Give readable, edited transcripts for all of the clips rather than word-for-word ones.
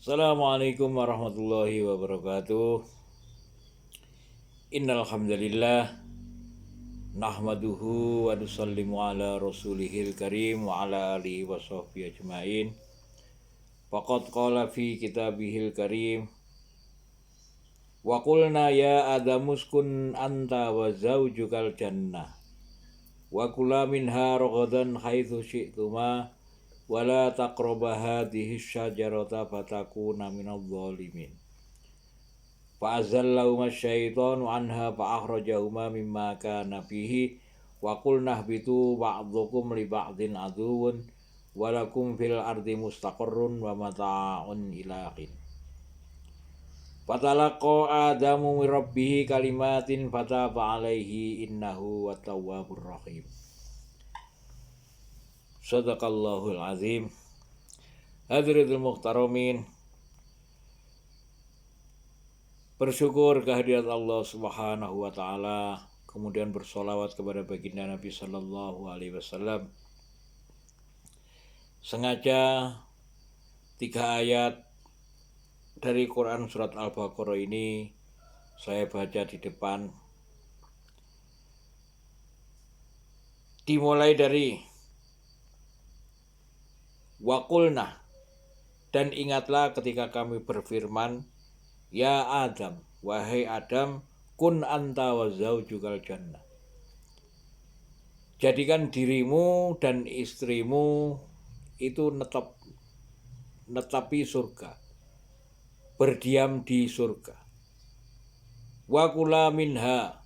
Assalamualaikum warahmatullahi wabarakatuh. Innal hamdalillah nahmaduhu wa nusallimu ala rasulihil karim wa ala alihi wa sahbihi ajmain. Faqad qala fi kitabihil karim wa qulna ya adamuskun anta wa zawjukal jannah wa kula minha ragadan haitsu syi'tuma wa la taqrabu hadhihi syajarata fatakuna minadh dhalimin. Fa'azallahuma syaitanu anha fa'akhrajahuma mimma kana fihi wa qulna ihbitu ba'dhukum li ba'din aduwwun wa lakum fil ardi mustaqarrun wa mata'un ila hin. Fatalaqa Adamu min rabbih kalimatin fataba alaihi innahu wat-tawwabur rahim. Shadaqallahul azim. Hadirin muhtaramin, bersyukur kehadirat Allah Subhanahu wa taala, kemudian bersolawat kepada baginda Nabi sallallahu alaihi wasallam. Sengaja 3 ayat dari Quran surat Al-Baqarah ini saya baca di depan. Dimulai dari waqulna, dan ingatlah ketika kami berfirman, ya Adam, wahai Adam, kun anta wa zaujukal jannah. Jadikan dirimu dan istrimu itu netapi surga, berdiam di surga. Wa kula minha,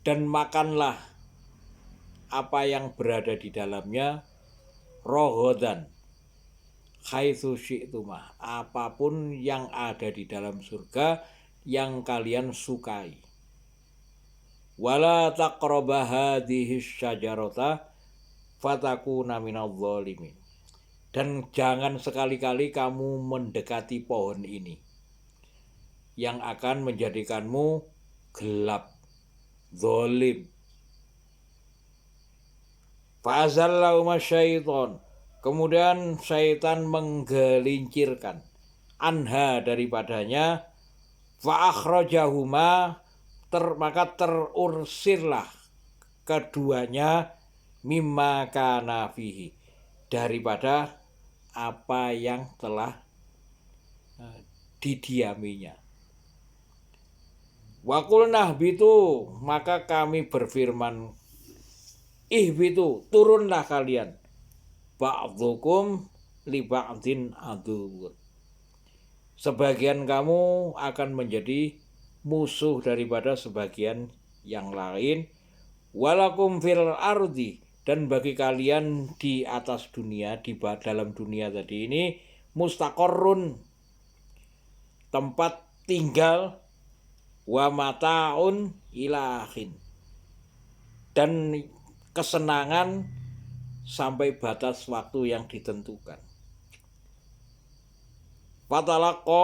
dan makanlah apa yang berada di dalamnya, rohodan haitsu syi'tumah, apapun yang ada di dalam surga yang kalian sukai. Wala taqrabu hadhihi syajarata fatakuna minadh dhalimin, dan jangan sekali-kali kamu mendekati pohon ini yang akan menjadikanmu gelap, zalim. Fa'azallahuma syaiton, kemudian syaitan menggelincirkan anha daripadanya, fa'akhrajahuma, maka terursirlah keduanya, mimma kana fihi, daripada apa yang telah didiaminya. Wa qulna ihbitu, maka kami berfirman, ihbitu, turunlah kalian, ba'dhukum li ba'din aduwwun, sebagian kamu akan menjadi musuh daripada sebagian yang lain. Walakum fil ardi, dan bagi kalian di atas dunia, di dalam dunia tadi ini, mustaqarrun, tempat tinggal, wa mata'un ila hin, dan kesenangan sampai batas waktu yang ditentukan. Fatalaqa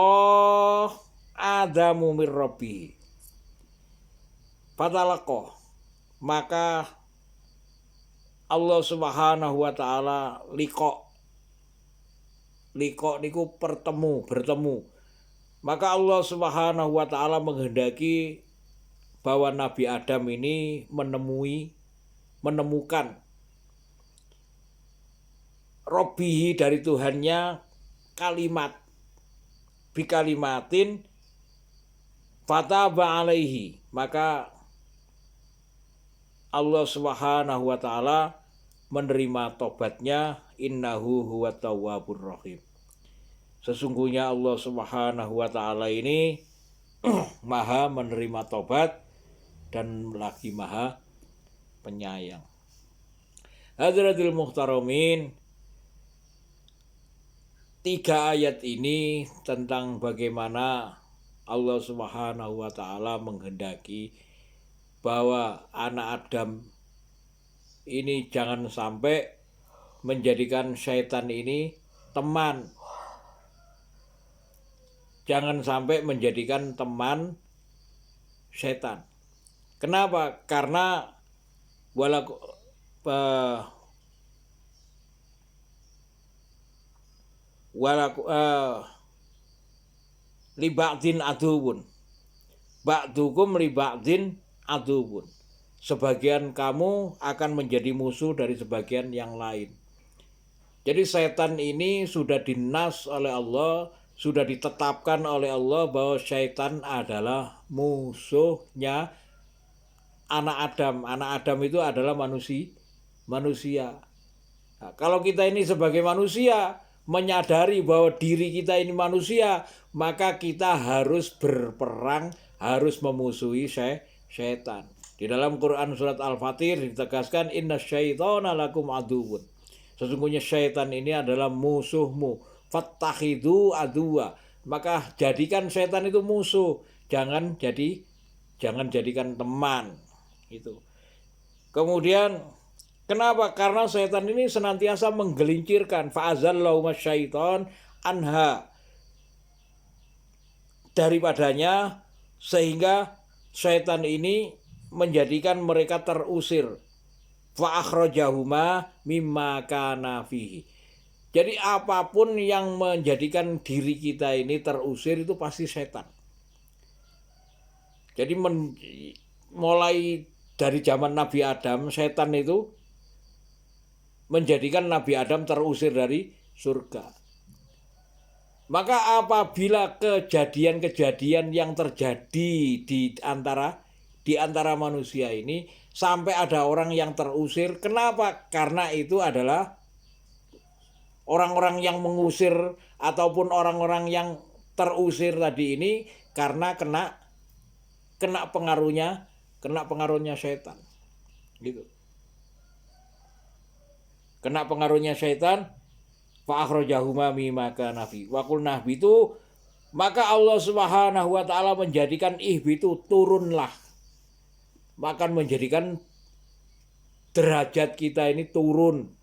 Adamu mir rabbih, fatalaqa, maka Allah Subhanahu wa taala liqa niku bertemu. Maka Allah Subhanahu wa taala menghendaki bahwa Nabi Adam ini menemukan Robbihi, dari Tuhannya, kalimat, bikalimatin fataba alaihi, maka Allah Subhanahu wa taala menerima tobatnya, innahu huwat tawwabur rahim. Sesungguhnya Allah Subhanahu wa taala ini maha menerima tobat dan lagi maha penyayang. Hadirin muhtaramin, 3 ayat ini tentang bagaimana Allah Subhanahu wa taala menghendaki bahwa anak Adam ini jangan sampai menjadikan syaitan ini teman. Jangan sampai menjadikan teman syaitan. Kenapa? Karena walaku li ba'din aduwun. Ba'dukum li ba'din aduwun. Sebagian kamu akan menjadi musuh dari sebagian yang lain. Jadi setan ini sudah dinas oleh Allah, sudah ditetapkan oleh Allah bahwa setan adalah musuhnya anak Adam. Anak Adam itu adalah manusia. Nah, kalau kita ini sebagai manusia menyadari bahwa diri kita ini manusia, maka kita harus berperang, harus memusuhi setan. Di dalam Quran surat Al-Fatir ditegaskan inna syaitana lakum aduwwun. Sesungguhnya syaitan ini adalah musuhmu. Fattakhidhu aduwa. Maka jadikan setan itu musuh. Jangan jadikan teman. Itu. Kemudian kenapa? Karena setan ini senantiasa menggelincirkan fa'azallahuma syaiton anha daripadanya, sehingga setan ini menjadikan mereka terusir fa akhrajahuma mimma kana fihi. Jadi apapun yang menjadikan diri kita ini terusir itu pasti setan. Jadi mulai dari zaman Nabi Adam, setan itu menjadikan Nabi Adam terusir dari surga. Maka apabila kejadian-kejadian yang terjadi di antara manusia ini sampai ada orang yang terusir, kenapa? Karena itu adalah orang-orang yang mengusir ataupun orang-orang yang terusir tadi ini karena kena pengaruhnya setan. Gitu. Kena pengaruhnya setan, fa akhrajahuma mimma kana fi. Wa qulna itu maka Allah Subhanahu wa taala menjadikan ihbitu turunlah. Maka menjadikan derajat kita ini turun.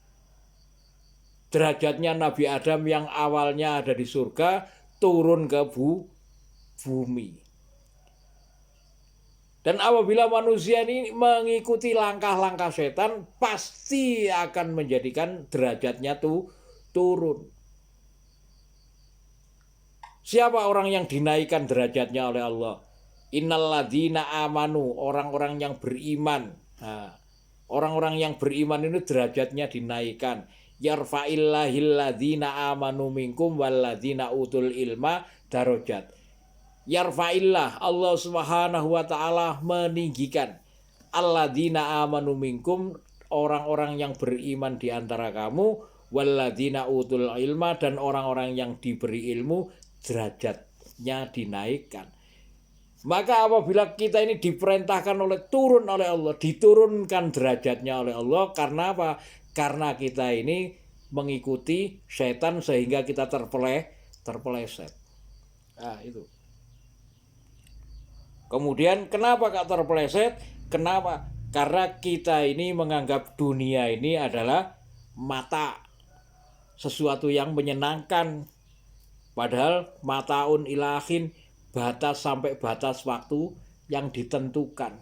Derajatnya Nabi Adam yang awalnya ada di surga turun ke bumi. Dan apabila manusia ini mengikuti langkah-langkah setan, pasti akan menjadikan derajatnya turun. Siapa orang yang dinaikkan derajatnya oleh Allah? Innalladzina amanu, orang-orang yang beriman. Nah, orang-orang yang beriman ini derajatnya dinaikkan. Yarfa'illahil ladzina amanu minkum walladzina utul ilma darajat. Yarfa'illah, Allah Subhanahu wa taala meninggikan alladzina amanu minkum, orang-orang yang beriman di antara kamu, walladzina utul ilma, dan orang-orang yang diberi ilmu derajatnya dinaikkan. Maka apabila kita ini diperintahkan turun oleh Allah, diturunkan derajatnya oleh Allah, karena apa? Karena kita ini mengikuti setan sehingga kita terpeleset. Nah, itu. Kemudian kenapa kak terpeleset? Kenapa? Karena kita ini menganggap dunia ini adalah mata, sesuatu yang menyenangkan. Padahal mataun ilahin, batas sampai batas waktu yang ditentukan.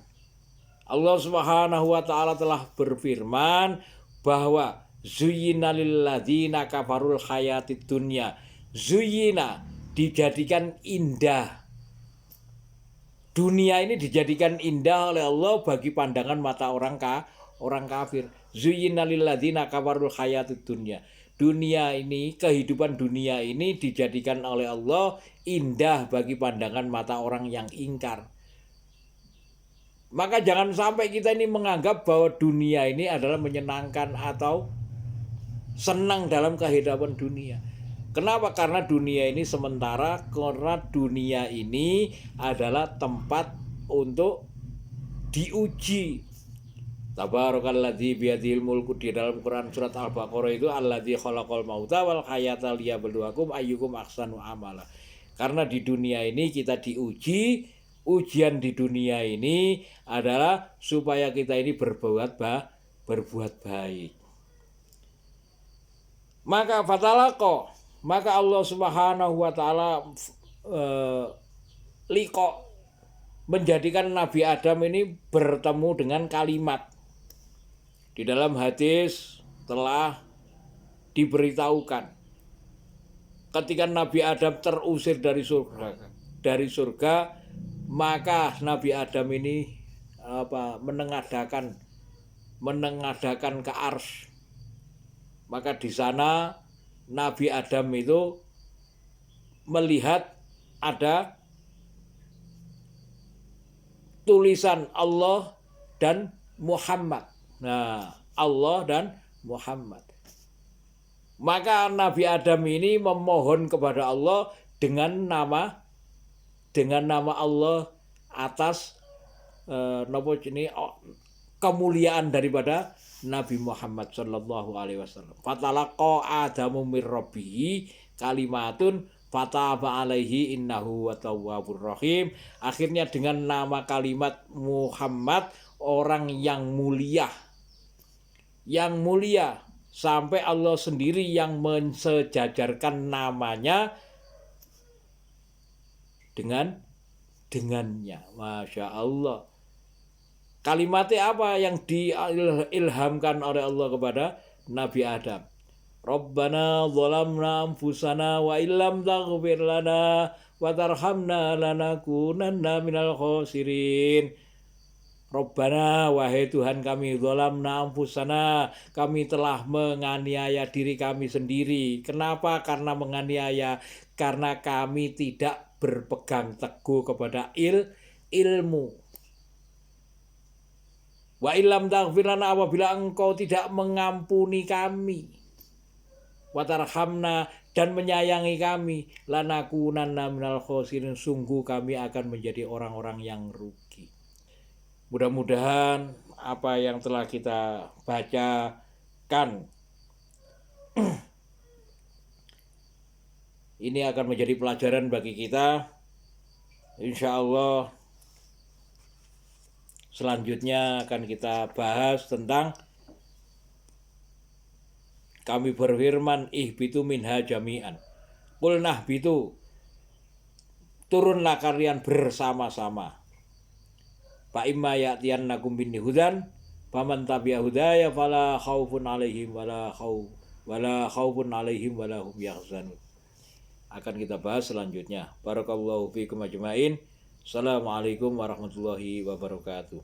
Allah Subhanahu wa taala telah berfirman bahwa zuyyina lil ladzina kafarul hayatid dunya. Zuyyina, dijadikan indah. Dunia ini dijadikan indah oleh Allah bagi pandangan mata orang kafir. Zuyyina lil ladzina kafarul hayatid dunya. Dunia ini, kehidupan dunia ini dijadikan oleh Allah indah bagi pandangan mata orang yang ingkar. Maka jangan sampai kita ini menganggap bahwa dunia ini adalah menyenangkan atau senang dalam kehidupan dunia. Kenapa? Karena dunia ini sementara, karena dunia ini adalah tempat untuk diuji. Tabarakalladzi biyadihil mulku, di dalam Quran surat Al-Baqarah itu alladzi khalaqal mauta wal hayata liyabluwakum ayyukum ahsanu amala. Karena di dunia ini kita diuji, ujian di dunia ini adalah supaya kita ini berbuat baik. Maka fatalaqo, maka Allah Subhanahu wa taala menjadikan Nabi Adam ini bertemu dengan kalimat. Di dalam hadis telah diberitahukan ketika Nabi Adam terusir dari surga, maka Nabi Adam ini menengadahkan ke ars. Maka di sana Nabi Adam itu melihat ada tulisan Allah dan Muhammad. Nah, Allah dan Muhammad. Maka Nabi Adam ini memohon kepada Allah dengan nama Allah atas kemuliaan daripada Nabi Muhammad sallallahu alaihi wasallam. Fatalaqa Adamu mir rabbih kalimatun fataba alaihi innahu watawwabur rahim. Akhirnya dengan nama kalimat Muhammad, orang yang mulia. Yang mulia sampai Allah sendiri yang mensejajarkan namanya dengannya. Masya Allah. Kalimatnya apa yang diilhamkan oleh Allah kepada Nabi Adam? Rabbana zalamna anfusana wa illam taghfir lana wa tarhamna lanakunanna minal khasirin. Rabbana, wahai Tuhan kami, zalamna anfusana, kami telah menganiaya diri kami sendiri. Kenapa? Karena menganiaya, karena kami tidak berpegang teguh kepada ilmu. Wa illam taghfir lana, apabila engkau tidak mengampuni kami, wa tarhamna, dan menyayangi kami, lanakunanna minal khasirin, sungguh kami akan menjadi orang-orang yang rugi. Mudah-mudahan apa yang telah kita bacakan ini akan menjadi pelajaran bagi kita. Insya Allah selanjutnya akan kita bahas tentang kami berfirman ihbitu minha jami'an. Qulnah bitu, turunlah kalian bersama-sama. Fa imma ya'tiyannakum minni hudan faman tabi'a hudaya fala khaufun 'alaihim wala khaufun 'alaihim wala hum yahzanun. Akan kita bahas selanjutnya. Barakallahu fiikum ajmain. Assalamualaikum warahmatullahi wabarakatuh.